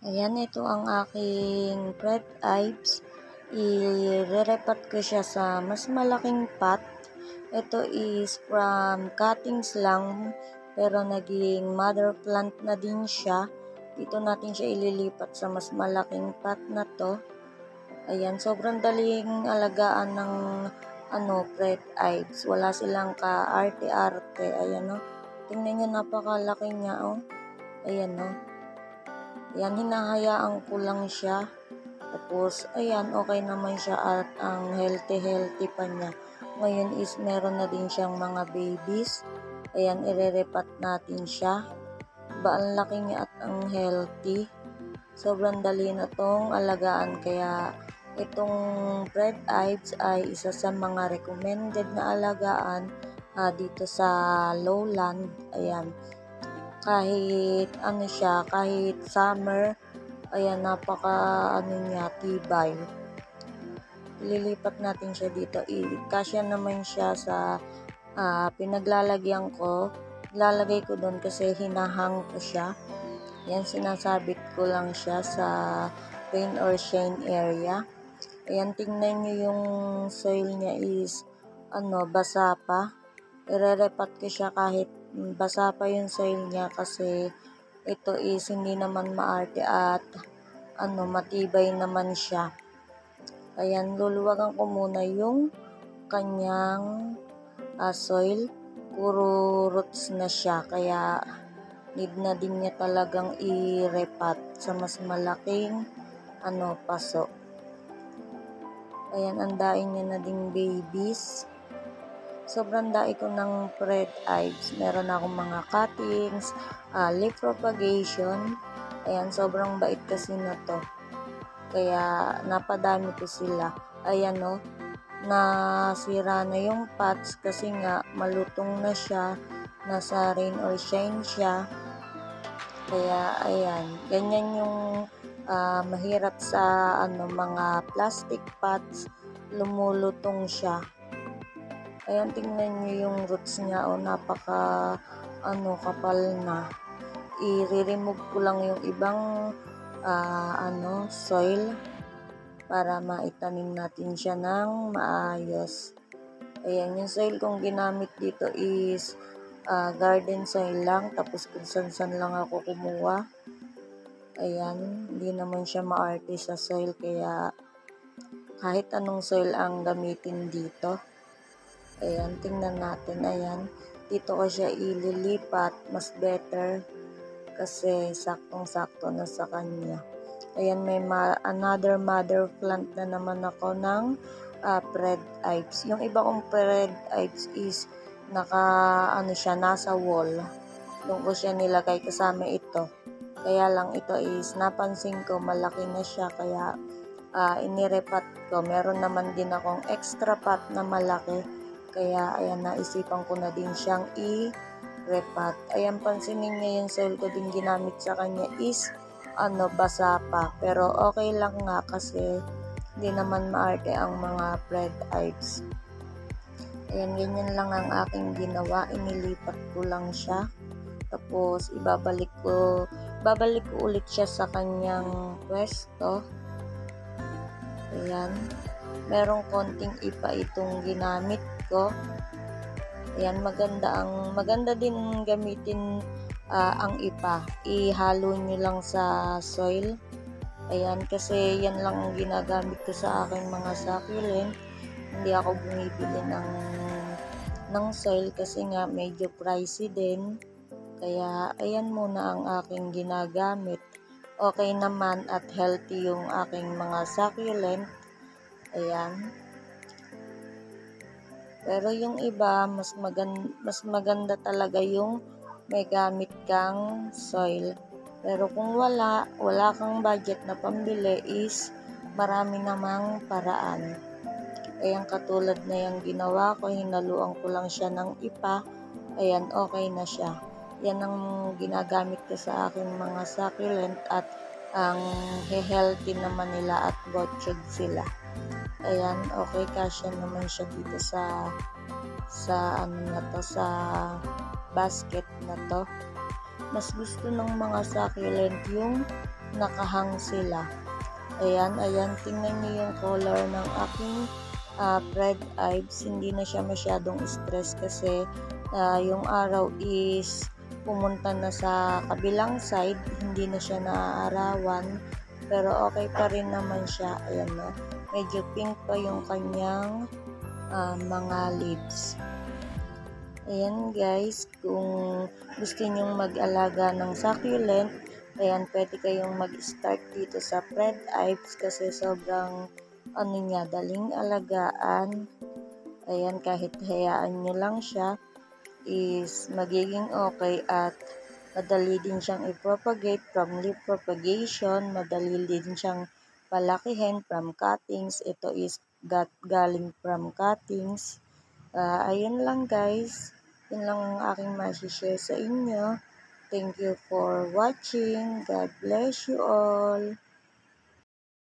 Ayan, ito ang aking Fred Ives. I-repat ko siya sa mas malaking pot. Ito is from cuttings lang, pero naging mother plant na din siya. Dito natin siya ililipat sa mas malaking pot na to. Ayan, sobrang daling alagaan ng Fred Ives. Wala silang ka-arte-arte. Ayan, no. Tingnan nyo, napakalaki niya, oh. Ayan, no. Ayan, hinahayaan ko lang siya. Tapos, ayan, okay naman siya at ang healthy pa niya. Ngayon is meron na din siyang mga babies. Ayan, irerepat natin siya. Diba, ang laki niya at ang healthy. Sobrang dali na tong alagaan. Kaya, itong Fred Ives ay isa sa mga recommended na alagaan dito sa lowland. Ayan. Kahit kahit summer, ayan, niya, tibay. Ililipat natin siya dito. Kasya naman siya sa pinaglalagyan ko. Lalagay ko doon kasi hinahang ko siya. Ayan, sinasabit ko lang siya sa rain or shine area. Ayan, tingnan nyo yung soil niya is basa pa. Irerepat ko siya kahit basa pa yung soil niya kasi ito is hindi naman maarte at matibay naman siya. Ayan, luluwagan ko muna yung kanyang soil. Puro roots na siya kaya need na din niya talagang i-repat sa mas malaking paso. Ayan, ang daing niya na ding babies. Sobrang dai ko ng Fred Ives. Meron akong mga cuttings, leaf propagation. Ayan, sobrang bait kasi na to. Kaya napadami ko sila. Ayan, no, nasira na yung pots kasi nga malutong na siya. Nasa rain or shine siya. Kaya, ayan, ganyan yung mahirap sa mga plastic pots. Lumulutong siya. Ayan, tingnan nyo yung roots niya, napaka kapal na. I-remove ko lang yung ibang soil para maitanim natin siya ng maayos. Ayan, yung soil kong ginamit dito is garden soil lang, tapos kung san lang ako kumuha. Ayan, hindi naman siya maarte sa soil, kaya kahit anong soil ang gamitin dito. Ayan, tingnan natin. Ayan, dito ko siya ililipat. Mas better kasi saktong-sakto na sa kanya. Ayan, may another mother plant na naman ako ng Fred Ives. Yung iba kong Fred Ives is nasa wall. Doon ko siya nilagay kasama ito. Kaya lang ito is napansin ko malaki na siya kaya inirepat ko. Meron naman din akong extra pot na malaki. Kaya, ayan, naisipan ko na din siyang i-repat. Ayan, pansinin niya yung soil ko din ginamit sa kanya is, basa pa. Pero, okay lang nga kasi hindi naman maarte ang mga Fred Ives. Ayan, ganyan lang ang aking ginawa. Inilipat ko lang siya. Tapos, babalik ko ulit siya sa kanyang pwesto. Ayan. Merong konting ipa itong ginamit ko. Ayan, maganda din gamitin ang ipa. Ihalo nyo lang sa soil. Ayan, kasi yan lang ang ginagamit ko sa aking mga succulent. Hindi ako bumibili ng soil kasi nga medyo pricey din. Kaya, ayan muna ang aking ginagamit. Okay naman at healthy yung aking mga succulent. Ayan. Pero yung iba, mas maganda talaga yung may gamit kang soil. Pero kung wala kang budget na pambili is marami namang paraan. Ayan, katulad na yung ginawa ko, hinaluan ko lang siya ng ipa. Ayan, okay na siya. Yan ang ginagamit ko sa aking mga succulent at ang healthy naman nila at butchog sila. Ayan, okay, kasya naman siya dito sa basket na to. mas gusto ng mga succulent yung nakahang sila. Ayan, tingnan niyo yung color ng aking red ives. Hindi na siya masyadong stress kasi yung araw is pumunta na sa kabilang side, hindi na siya naaarawan, pero okay pa rin naman siya. Ayan na, medyo pink pa yung kanyang mga leaves. Ayan guys, kung gusto nyong mag-alaga ng succulent, ayan, pwede kayong mag-start dito sa red ives kasi sobrang niya, daling alagaan. Ayan, kahit hayaan nyo lang siya is magiging okay at madali din siyang i-propagate from leaf propagation, madali din siyang palakihin from cuttings. Ito is galing from cuttings. Ayun lang guys, yun lang ang aking masishare sa inyo. Thank you for watching. God bless you all.